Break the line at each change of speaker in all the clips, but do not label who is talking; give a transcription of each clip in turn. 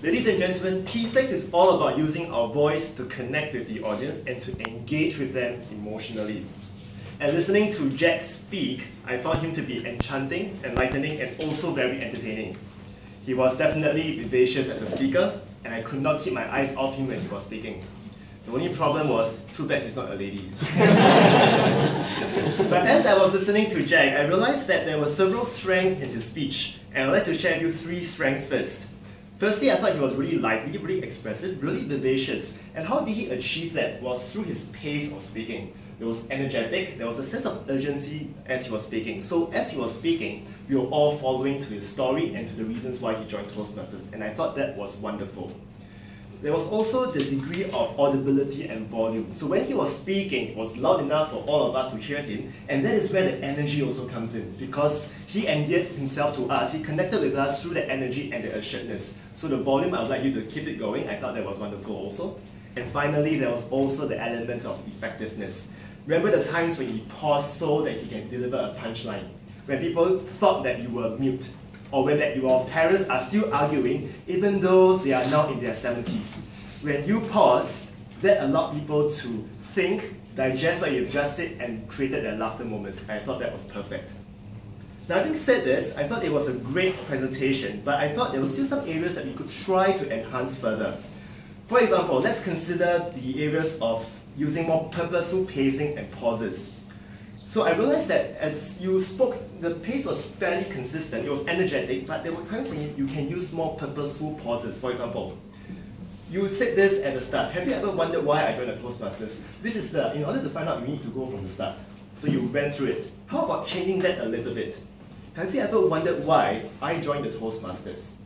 Ladies and gentlemen, P6 is all about using our voice to connect with the audience and to engage with them emotionally. And listening to Jack speak, I found him to be enchanting, enlightening, and also very entertaining. He was definitely vivacious as a speaker, and I could not keep my eyes off him when he was speaking. The only problem was, too bad he's not a lady. But as I was listening to Jack, I realized that there were several strengths in his speech, and I'd like to share with you 3 strengths first. Firstly, I thought he was really lively, really expressive, really vivacious. And how did he achieve that? Was through his pace of speaking. It was energetic, there was a sense of urgency as he was speaking. So as he was speaking, we were all following to his story and to the reasons why he joined Toastmasters. And I thought that was wonderful. There was also the degree of audibility and volume. So when he was speaking, it was loud enough for all of us to hear him, and that is where the energy also comes in, because he endeared himself to us, he connected with us through the energy and the assuredness. So the volume, I would like you to keep it going. I thought that was wonderful also. And finally, there was also the element of effectiveness. Remember the times when he paused so that he can deliver a punchline, when people thought that you were mute, or when your parents are still arguing, even though they are now in their 70s. When you pause, that allowed people to think, digest what you've just said, and created their laughter moments. I thought that was perfect. Now, having said this, I thought it was a great presentation, but I thought there were still some areas that we could try to enhance further. For example, let's consider the areas of using more purposeful pacing and pauses. So I realized that as you spoke, the pace was fairly consistent, it was energetic, but there were times when you can use more purposeful pauses. For example, you said this at the start. Have you ever wondered why I joined the Toastmasters? This is in order to find out, you need to go from the start. So you went through it. How about changing that a little bit? Have you ever wondered why I joined the Toastmasters?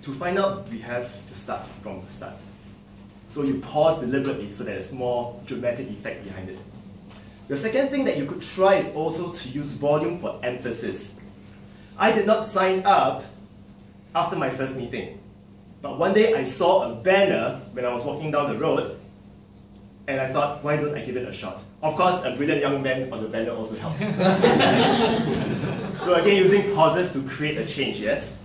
To find out, we have to start from the start. So you pause deliberately so there's more dramatic effect behind it. The second thing that you could try is also to use volume for emphasis. I did not sign up after my first meeting, but one day I saw a banner when I was walking down the road, and I thought, why don't I give it a shot? Of course, a brilliant young man on the banner also helped. So again, using pauses to create a change, yes?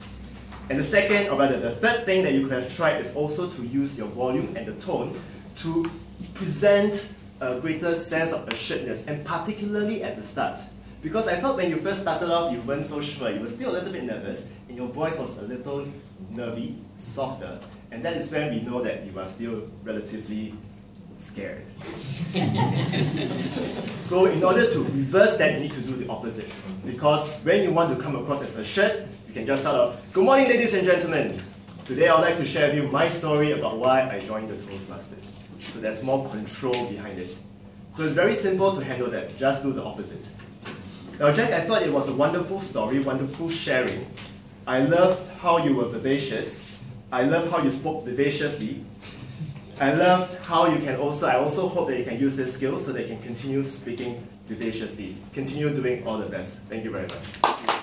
And the second, or rather the third thing that you could have tried is also to use your volume and the tone to present a greater sense of assuredness, and particularly at the start. Because I thought when you first started off, you weren't so sure, you were still a little bit nervous, and your voice was a little nervy, softer, and that is when we know that you are still relatively scared. So in order to reverse that, you need to do the opposite. Because when you want to come across as assured, you can just start off, "Good morning, ladies and gentlemen. Today I would like to share with you my story about why I joined the Toastmasters." So there's more control behind it. So it's very simple to handle that. Just do the opposite. Now, Jack, I thought it was a wonderful story, wonderful sharing. I loved how you were vivacious. I loved how you spoke vivaciously. I loved how you can also, I also hope that you can use this skill so that you can continue speaking vivaciously. Continue doing all the best. Thank you very much.